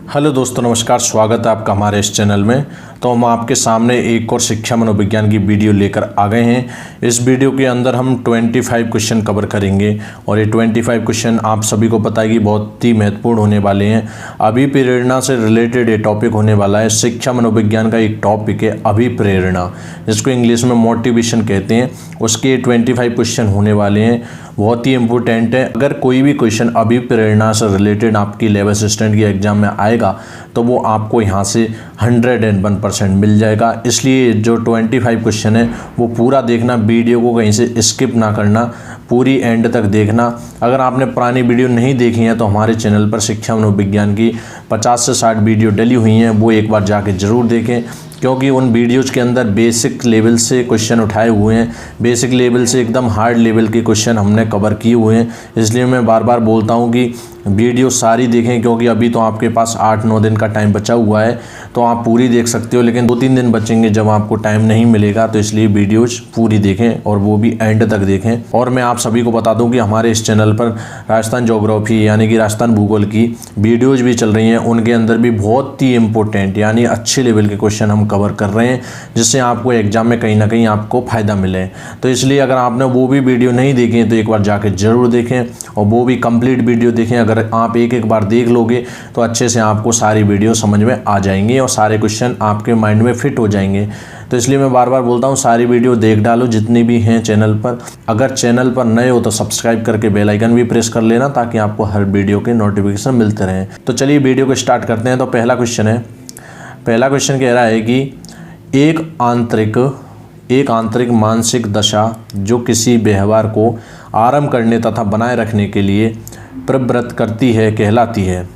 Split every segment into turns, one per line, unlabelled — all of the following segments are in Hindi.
हेलो दोस्तों, नमस्कार। स्वागत है आपका हमारे इस चैनल में। तो हम आपके सामने एक और शिक्षा मनोविज्ञान की वीडियो लेकर आ गए हैं। इस वीडियो के अंदर हम 25 क्वेश्चन कवर करेंगे और ये 25 क्वेश्चन आप सभी को पता है कि बहुत ही महत्वपूर्ण होने वाले हैं। अभिप्रेरणा से रिलेटेड ये टॉपिक होने वाला है। शिक्षा मनोविज्ञान का एक टॉपिक है अभिप्रेरणा, जिसको इंग्लिश में मोटिवेशन कहते हैं। उसके 25 क्वेश्चन होने वाले हैं, बहुत ही इंपॉर्टेंट है। अगर कोई भी क्वेश्चन अभिप्रेरणा से रिलेटेड आपकी लेवल असिस्टेंट की एग्जाम में आएगा तो वो आपको यहाँ से 101% मिल जाएगा। इसलिए जो 25 क्वेश्चन है वो पूरा देखना, वीडियो को कहीं से स्किप ना करना, पूरी एंड तक देखना। अगर आपने पुरानी वीडियो नहीं देखी है तो हमारे चैनल पर शिक्षा मनोविज्ञान की 50 से 60 वीडियो डली हुई हैं, वो एक बार जाके ज़रूर देखें, क्योंकि उन वीडियोज़ के अंदर बेसिक लेवल से क्वेश्चन उठाए हुए हैं। बेसिक लेवल से एकदम हार्ड लेवल के क्वेश्चन हमने कवर किए हुए हैं। इसलिए मैं बार बार बोलता हूं कि वीडियो सारी देखें, क्योंकि अभी तो आपके पास 8-9 दिन का टाइम बचा हुआ है, तो आप पूरी देख सकते हो। लेकिन 2-3 दिन बचेंगे जब आपको टाइम नहीं मिलेगा, तो इसलिए वीडियोज़ पूरी देखें और वो भी एंड तक देखें। और मैं आप सभी को बता दूँ कि हमारे इस चैनल पर राजस्थान ज्योग्राफी यानी कि राजस्थान भूगोल की वीडियोज़ भी चल रही हैं। उनके अंदर भी बहुत ही इंपॉर्टेंट यानी अच्छे लेवल के क्वेश्चन हम कवर कर रहे हैं, जिससे आपको एग्जाम में कहीं ना कहीं आपको फ़ायदा मिले। तो इसलिए अगर आपने वो भी वीडियो नहीं देखी तो एक बार जाके ज़रूर देखें और वो भी कंप्लीट वीडियो देखें। अगर आप एक बार देख लोगे तो अच्छे से आपको सारी वीडियो समझ में आ जाएंगी और सारे क्वेश्चन आपके माइंड में फिट हो जाएंगे। तो इसलिए मैं बार बार बोलता हूँ सारी वीडियो देख डालो जितनी भी हैं चैनल पर। अगर चैनल पर नए हो तो सब्सक्राइब करके बेल आइकन भी प्रेस कर लेना, ताकि आपको हर वीडियो के नोटिफिकेशन मिलते रहें। तो चलिए वीडियो को स्टार्ट करते हैं। तो पहला क्वेश्चन कह रहा है कि एक आंतरिक मानसिक दशा जो किसी व्यवहार को आरंभ करने तथा बनाए रखने के लिए प्रवृत्त करती है कहलाती है।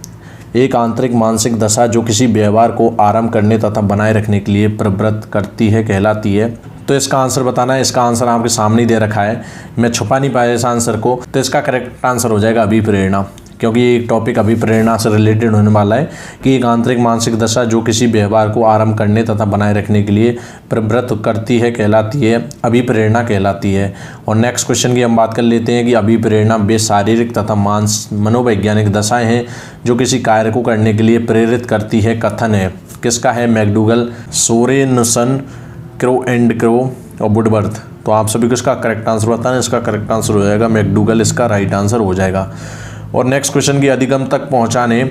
एक आंतरिक मानसिक दशा जो किसी व्यवहार को आरंभ करने तथा बनाए रखने के लिए प्रवृत्त करती है कहलाती है। तो इसका आंसर बताना है। इसका आंसर आपके सामने दे रखा है, मैं छुपा नहीं पाया इस आंसर को। तो इसका करेक्ट आंसर हो जाएगा अभिप्रेरणा, क्योंकि ये एक टॉपिक अभिप्रेरणा से रिलेटेड होने वाला है कि एक आंतरिक मानसिक दशा जो किसी व्यवहार को आरंभ करने तथा बनाए रखने के लिए प्रवृत्त करती है कहलाती है, अभिप्रेरणा कहलाती है। और नेक्स्ट क्वेश्चन की हम बात कर लेते हैं कि अभिप्रेरणा वे शारीरिक तथा मनोवैज्ञानिक दशाएं हैं जो किसी कार्य को करने के लिए प्रेरित करती है। कथन है किसका है? McDougall, Sorensen, crow and crow और वुडवर्थ। तो आप सभी को इसका करेक्ट आंसर बताना। इसका करेक्ट आंसर हो जाएगा मैकडूगल, इसका राइट आंसर हो जाएगा। और नेक्स्ट क्वेश्चन की अधिगम तक पहुंचाने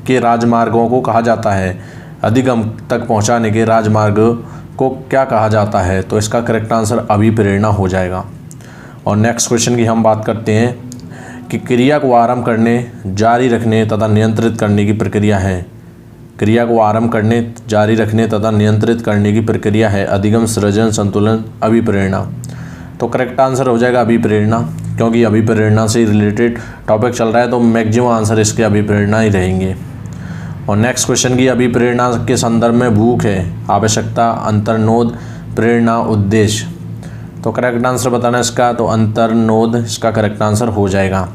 के राजमार्गों को कहा जाता है। अधिगम तक पहुंचाने के राजमार्ग को क्या कहा जाता है? तो इसका करेक्ट आंसर अभिप्रेरणा हो जाएगा। और नेक्स्ट क्वेश्चन की हम बात करते हैं कि क्रिया को आरंभ करने, जारी रखने तथा नियंत्रित करने की प्रक्रिया है। क्रिया को आरंभ करने, जारी रखने तथा नियंत्रित करने की प्रक्रिया है अधिगम, सृजन, संतुलन, अभिप्रेरणा। तो करेक्ट आंसर हो जाएगा अभिप्रेरणा, क्योंकि अभिप्रेरणा से रिलेटेड टॉपिक चल रहा है, तो मैक्सिमम आंसर इसके अभिप्रेरणा ही रहेंगे। और नेक्स्ट क्वेश्चन की अभिप्रेरणा के संदर्भ में भूख है, आवश्यकता, अंतर्नोद, प्रेरणा, उद्देश्य। तो करेक्ट आंसर बताना इसका, तो अंतर्नोद इसका करेक्ट आंसर हो जाएगा।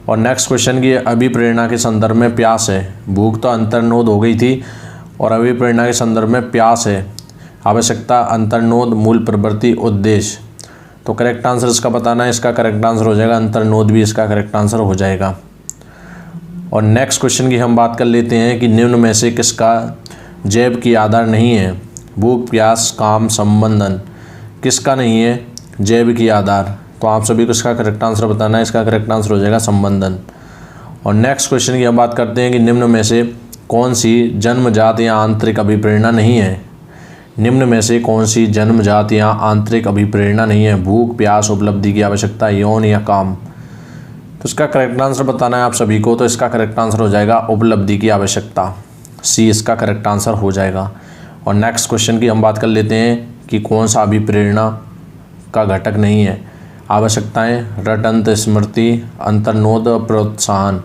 और नेक्स्ट क्वेश्चन की अभिप्रेरणा के संदर्भ में प्यास है। भूख तो अंतर्नोद हो गई थी, और अभिप्रेरणा के संदर्भ में प्यास है, आवश्यकता, अंतर्नोद, मूल प्रवृत्ति, उद्देश्य। तो करेक्ट आंसर इसका बताना है। इसका करेक्ट आंसर हो जाएगा अंतर्नोद, भी इसका करेक्ट आंसर हो जाएगा। और नेक्स्ट क्वेश्चन की हम बात कर लेते हैं कि निम्न में से किसका जैव की आधार नहीं है? भूख, प्यास, काम, संबंधन। किसका नहीं है जैव की आधार? तो आप सभी को इसका करेक्ट आंसर बताना है। इसका करेक्ट आंसर हो जाएगा संबंधन। और नेक्स्ट क्वेश्चन की हम बात करते हैं कि निम्न में से कौन सी जन्मजात या आंतरिक अभिप्रेरणा नहीं है? निम्न में से कौन सी जन्मजात या आंतरिक अभिप्रेरणा नहीं है? भूख, प्यास, उपलब्धि की आवश्यकता, यौन या काम। तो इसका करेक्ट आंसर बताना है आप सभी को। तो इसका करेक्ट आंसर हो जाएगा उपलब्धि की आवश्यकता, सी इसका करेक्ट आंसर हो जाएगा। और नेक्स्ट क्वेश्चन की हम बात कर लेते हैं कि कौन सा अभिप्रेरणा का घटक नहीं है? आवश्यकताएं, रटंत, स्मृति, अंतर्नोद, प्रोत्साहन।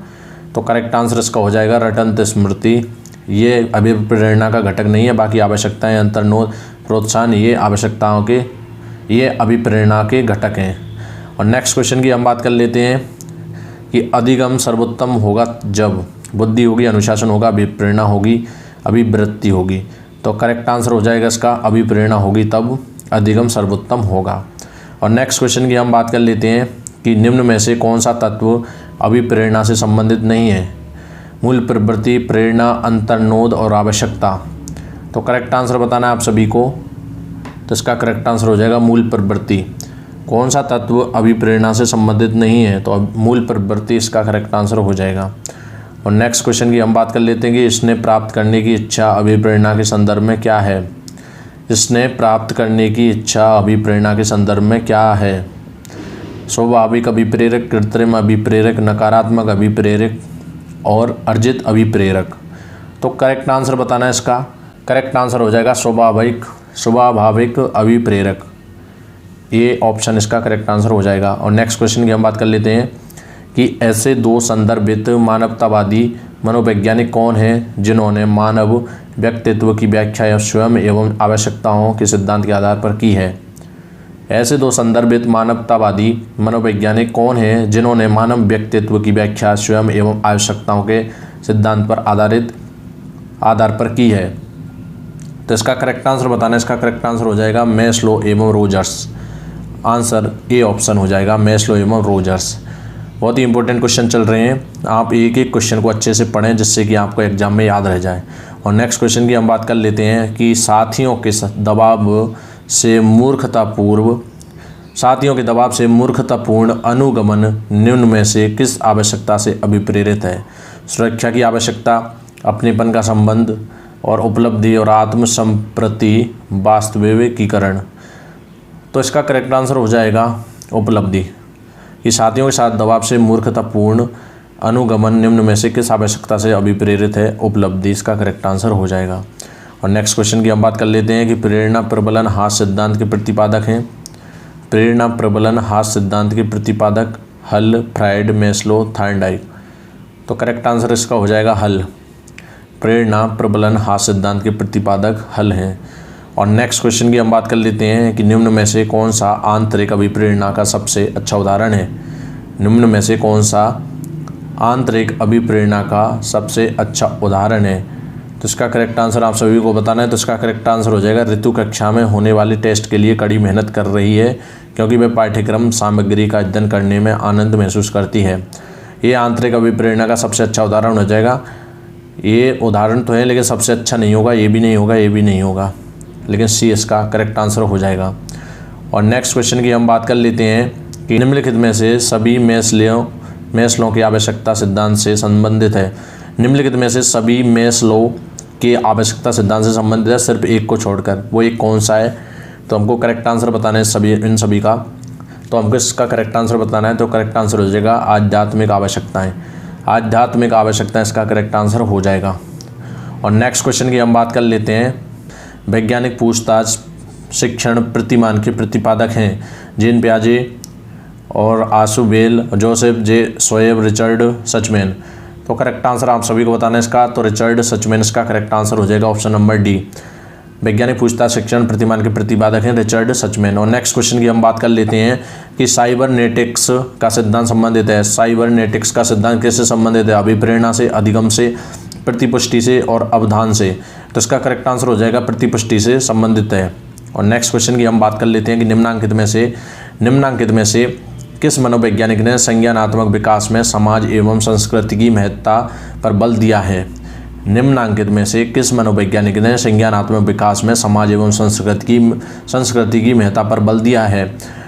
तो करेक्ट आंसर इसका हो जाएगा रटंत स्मृति, ये अभिप्रेरणा का घटक नहीं है। बाकी आवश्यकताएं, अंतर्नोद, प्रोत्साहन ये अभिप्रेरणा के घटक हैं। और नेक्स्ट क्वेश्चन की हम बात कर लेते हैं कि अधिगम सर्वोत्तम होगा जब बुद्धि होगी, अनुशासन होगा, अभिप्रेरणा होगी, अभिवृत्ति होगी। तो करेक्ट आंसर हो जाएगा इसका अभिप्रेरणा होगी तब अधिगम सर्वोत्तम होगा। और नेक्स्ट क्वेश्चन की हम बात कर लेते हैं कि निम्न में से कौन सा तत्व अभिप्रेरणा से संबंधित नहीं है? मूल प्रवृत्ति, प्रेरणा, अंतर्नोद और आवश्यकता। तो करेक्ट आंसर बताना है आप सभी को। तो इसका करेक्ट आंसर हो जाएगा मूल प्रवृत्ति। कौन सा तत्व अभिप्रेरणा से संबंधित नहीं है? तो मूल प्रवृत्ति इसका करेक्ट आंसर हो जाएगा। और नेक्स्ट क्वेश्चन की हम बात कर लेते हैं कि इसने प्राप्त करने की इच्छा अभिप्रेरणा के संदर्भ में क्या है? इसने प्राप्त करने की इच्छा अभिप्रेरणा के संदर्भ में क्या है? स्वाभाविक अभिप्रेरक, कृत्रिम अभिप्रेरक, नकारात्मक अभिप्रेरक और अर्जित अभिप्रेरक। तो करेक्ट आंसर बताना है इसका। करेक्ट आंसर हो जाएगा स्वाभाविक अभिप्रेरक। ये ऑप्शन इसका करेक्ट आंसर हो जाएगा। और नेक्स्ट क्वेश्चन की हम बात कर लेते हैं कि ऐसे दो संदर्भित मानवतावादी मनोवैज्ञानिक कौन हैं जिन्होंने मानव व्यक्तित्व की व्याख्या स्वयं एवं आवश्यकताओं के सिद्धांत के आधार पर की है? ऐसे दो संदर्भित मानवतावादी मनोवैज्ञानिक कौन हैं जिन्होंने मानव व्यक्तित्व की व्याख्या स्वयं एवं आवश्यकताओं के सिद्धांत पर आधार पर की है? तो इसका करेक्ट आंसर बताना है। इसका करेक्ट आंसर हो जाएगा मैस्लो एवं रोजर्स। आंसर ए ऑप्शन हो जाएगा, मैस्लो एवं रोजर्स। बहुत ही इंपॉर्टेंट क्वेश्चन चल रहे हैं, आप एक एक क्वेश्चन को अच्छे से पढ़ें जिससे कि आपको एग्जाम में याद रह जाए। और नेक्स्ट क्वेश्चन की हम बात कर लेते हैं कि साथियों के दबाव से मूर्खतापूर्ण अनुगमन निम्न में से किस आवश्यकता से अभिप्रेरित है? सुरक्षा की आवश्यकता, अपनेपन का संबंध और उपलब्धि और आत्मसंप्रति वास्तविकीकरण। तो इसका करेक्ट आंसर हो जाएगा उपलब्धि। कि साथियों के साथ दबाव से मूर्खतापूर्ण अनुगमन निम्न में से किस आवश्यकता से अभिप्रेरित है? उपलब्धि। इसका करेक्ट आंसर हो जाएगा। और नेक्स्ट क्वेश्चन की हम बात कर लेते हैं कि प्रेरणा प्रबलन हास सिद्धांत के प्रतिपादक हैं। प्रेरणा प्रबलन हास सिद्धांत के प्रतिपादक हल, फ्राइड, मैस्लो, थॉर्नडाइक। तो करेक्ट आंसर इसका हो जाएगा हल। प्रेरणा प्रबलन हास सिद्धांत के प्रतिपादक हल हैं। और नेक्स्ट क्वेश्चन की हम बात कर लेते हैं कि निम्न में से कौन सा आंतरिक अभिप्रेरणा का सबसे अच्छा उदाहरण है? निम्न में से कौन सा आंतरिक अभिप्रेरणा का सबसे अच्छा उदाहरण है? तो इसका करेक्ट आंसर आप सभी को बताना है। तो इसका करेक्ट आंसर हो जाएगा ऋतु कक्षा में होने वाली टेस्ट के लिए कड़ी मेहनत कर रही है क्योंकि वह पाठ्यक्रम सामग्री का अध्ययन करने में आनंद महसूस करती है। ये आंतरिक अभिप्रेरणा का सबसे अच्छा उदाहरण हो जाएगा। ये उदाहरण तो है लेकिन सबसे अच्छा नहीं होगा, ये भी नहीं होगा, ये भी नहीं होगा, लेकिन सी इसका करेक्ट आंसर हो जाएगा। और नेक्स्ट क्वेश्चन की हम बात कर लेते हैं कि निम्नलिखित में से सभी मैस्लो की आवश्यकता सिद्धांत से संबंधित है। निम्नलिखित में से सभी मैस्लो के आवश्यकता सिद्धांत से संबंधित है सिर्फ एक को छोड़कर। वो एक कौन सा है? तो हमको करेक्ट आंसर बताना है इन सभी का। तो हमको इसका करेक्ट आंसर बताना है। तो करेक्ट आंसर हो जाएगा आध्यात्मिक आवश्यकताएँ। आध्यात्मिक आवश्यकताएँ इसका करेक्ट आंसर हो जाएगा। और नेक्स्ट क्वेश्चन की हम बात कर लेते हैं वैज्ञानिक पूछताछ शिक्षण प्रतिमान के प्रतिपादक हैं। जीन पियाजे और आशुबेल, जोसेफ जे सोएब, रिचर्ड सचमैन। तो करेक्ट आंसर आप सभी को बताना है इसका। तो रिचर्ड सचमैन इसका करेक्ट आंसर हो जाएगा, ऑप्शन नंबर डी। वैज्ञानिक पूछताछ शिक्षण प्रतिमान के प्रतिपादक हैं रिचर्ड सचमैन। और नेक्स्ट क्वेश्चन की हम बात कर लेते हैं कि साइबरनेटिक्स का सिद्धांत संबंधित है। साइबरनेटिक्स का सिद्धांत किससे संबंधित है? अभिप्रेरणा से, अधिगम से, प्रतिपुष्टि से और अवधान से। तो इसका करेक्ट आंसर हो जाएगा प्रतिपुष्टि से संबंधित है। और नेक्स्ट क्वेश्चन की हम बात कर लेते हैं कि निम्नांकित में से किस मनोवैज्ञानिक ने संज्ञानात्मक विकास में समाज एवं संस्कृति की महत्ता पर बल दिया है? निम्नांकित में से किस मनोवैज्ञानिक ने संज्ञानात्मक विकास में समाज एवं संस्कृति की महत्ता पर बल दिया है?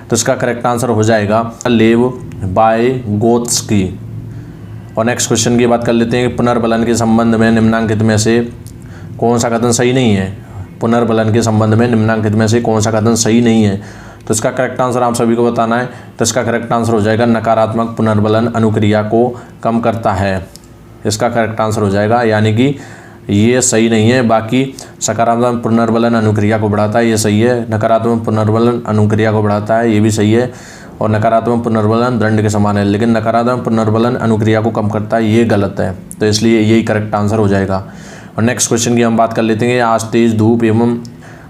तो इसका करेक्ट आंसर हो जाएगा लेव वाइगोत्स्की। और नेक्स्ट क्वेश्चन की बात कर लेते हैं कि पुनर्बलन के संबंध में निम्नांकित में से कौन सा कथन सही नहीं है? पुनर्बलन के संबंध में निम्नांकित में से कौन सा कथन सही नहीं है? तो इसका करेक्ट आंसर आप सभी को बताना है। तो इसका करेक्ट आंसर हो जाएगा नकारात्मक पुनर्बलन अनुक्रिया को कम करता है। इसका करेक्ट आंसर हो जाएगा, यानी कि ये सही नहीं है। बाकी सकारात्मक पुनर्बलन अनुक्रिया को बढ़ाता है, ये सही है। नकारात्मक पुनर्बलन अनुक्रिया को बढ़ाता है, ये भी सही है। और नकारात्मक पुनर्बलन दंड के समान है, लेकिन नकारात्मक पुनर्बलन अनुक्रिया को कम करता है, ये गलत है। तो इसलिए यही करेक्ट आंसर हो जाएगा। और नेक्स्ट क्वेश्चन की हम बात कर लेते हैं। आज तेज धूप एवं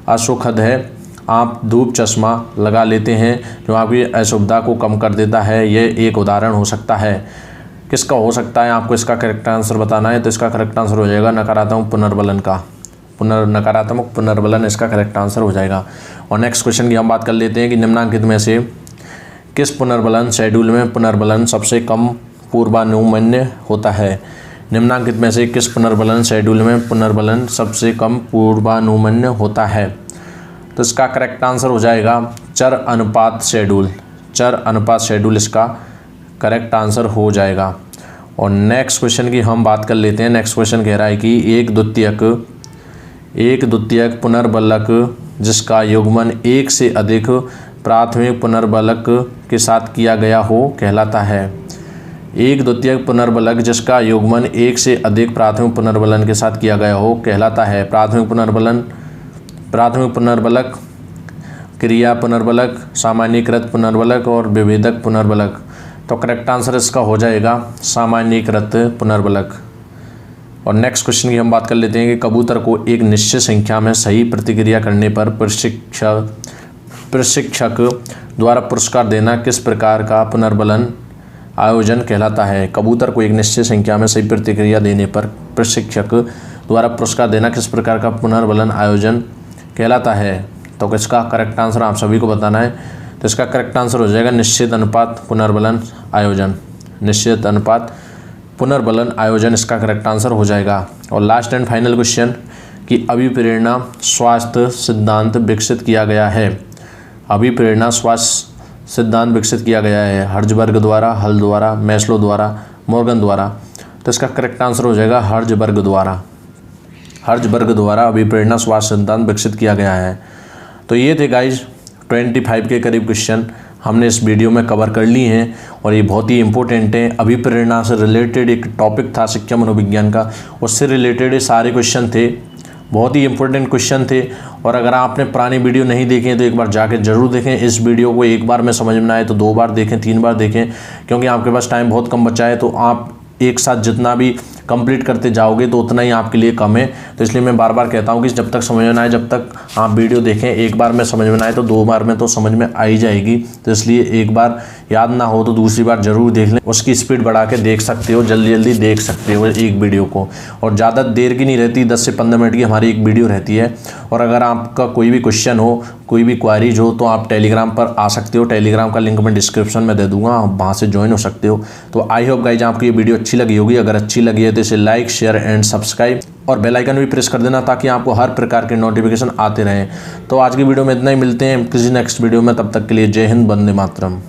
असुखद है, आप धूप चश्मा लगा लेते हैं जो आपकी असुविधा को कम कर देता है, यह एक उदाहरण हो सकता है। किसका हो सकता है? आपको इसका करेक्ट आंसर बताना है। तो इसका करेक्ट आंसर हो जाएगा नकारात्मक पुनर्बलन का। नकारात्मक पुनर्बलन इसका करेक्ट आंसर हो जाएगा। और नेक्स्ट क्वेश्चन की हम बात कर लेते हैं कि निम्नांकित में से किस पुनर्बलन शेड्यूल में पुनर्बलन सबसे कम पूर्वानुमान्य होता है? निम्नांकित में से किस पुनर्बलन शेड्यूल में पुनर्बलन सबसे कम पूर्वानुमान्य होता है? तो इसका करेक्ट आंसर हो जाएगा चर अनुपात शेड्यूल। चर अनुपात शेड्यूल इसका करेक्ट आंसर हो जाएगा। और नेक्स्ट क्वेश्चन की हम बात कर लेते हैं। नेक्स्ट क्वेश्चन कह रहा है कि एक द्वितीयक पुनर्बलक जिसका युग्मन एक से अधिक प्राथमिक पुनर्बलक के साथ किया गया हो कहलाता है। एक द्वितीयक पुनर्बलक जिसका युग्मन एक से अधिक प्राथमिक पुनर्बलन के साथ किया गया हो कहलाता है। प्राथमिक पुनर्बलक, क्रिया पुनर्बलक, सामान्यीकृत पुनर्बलक और विभेदक पुनर्बलक। तो करेक्ट आंसर इसका हो जाएगा सामान्यीकृत पुनर्बलक। और नेक्स्ट क्वेश्चन की हम बात कर लेते हैं कि कबूतर को एक निश्चित संख्या में सही प्रतिक्रिया करने पर प्रशिक्षक द्वारा पुरस्कार देना किस प्रकार का पुनर्बलन आयोजन कहलाता है? कबूतर को एक निश्चित संख्या में सही प्रतिक्रिया देने पर प्रशिक्षक द्वारा पुरस्कार देना किस प्रकार का पुनर्बलन आयोजन कहलाता है? तो इसका करेक्ट आंसर आप सभी को बताना है। तो इसका करेक्ट आंसर हो जाएगा निश्चित अनुपात पुनर्बलन आयोजन। निश्चित अनुपात पुनर्बलन आयोजन इसका करेक्ट आंसर हो जाएगा। और लास्ट एंड फाइनल क्वेश्चन कि अभिप्रेरणा स्वास्थ्य सिद्धांत विकसित किया गया है। अभिप्रेरणा स्वास्थ्य सिद्धांत विकसित किया गया है हर्ज़बर्ग द्वारा, हल द्वारा, मैस्लो द्वारा, मॉर्गन द्वारा। तो इसका करेक्ट आंसर हो जाएगा हर्ज़बर्ग द्वारा। हर्ज़बर्ग द्वारा अभिप्रेरणा स्वास्थ्य सिद्धांत विकसित किया गया है। तो ये थे गाइज 25 के करीब क्वेश्चन हमने इस वीडियो में कवर कर लिए हैं और ये बहुत ही इंपॉर्टेंट है। अभिप्रेरणा से रिलेटेड एक टॉपिक था शिक्षा मनोविज्ञान का, उससे रिलेटेड ये सारे क्वेश्चन थे, बहुत ही इंपॉर्टेंट क्वेश्चन थे। और अगर आपने पुरानी वीडियो नहीं देखे हैं तो एक बार जाके ज़रूर देखें। इस वीडियो को एक बार में समझ में आए तो 2 बार देखें, 3 बार देखें, क्योंकि आपके पास टाइम बहुत कम बचा है। तो आप एक साथ जितना भी कंप्लीट करते जाओगे तो उतना ही आपके लिए कम है। तो इसलिए मैं बार बार कहता हूँ कि जब तक समझ में ना आए, जब तक आप वीडियो देखें, एक बार में समझ में ना आए तो 2 बार में तो समझ में आ ही जाएगी। तो इसलिए एक बार याद ना हो तो दूसरी बार ज़रूर देख लें। उसकी स्पीड बढ़ा के देख सकते हो, जल्दी जल्दी देख सकते हो एक वीडियो को। और ज़्यादा देर की नहीं रहती, 10 से 15 मिनट की हमारी एक वीडियो रहती है। और अगर आपका कोई भी क्वेश्चन हो, कोई भी क्वारीज हो तो आप टेलीग्राम पर आ सकते हो। टेलीग्राम का लिंक मैं डिस्क्रिप्शन में दे दूँगा, आप वहाँ से ज्वाइन हो सकते हो। तो आई होप गाइज आपको ये वीडियो अच्छी लगी होगी। अगर अच्छी लगी है तो इसे लाइक, शेयर एंड सब्सक्राइब और बेल आइकन भी प्रेस कर देना ताकि आपको हर प्रकार के नोटिफिकेशन आते रहें। तो आज की वीडियो में इतना ही, मिलते हैं किसी नेक्स्ट वीडियो में। तब तक के लिए जय हिंद, वंदे मातरम।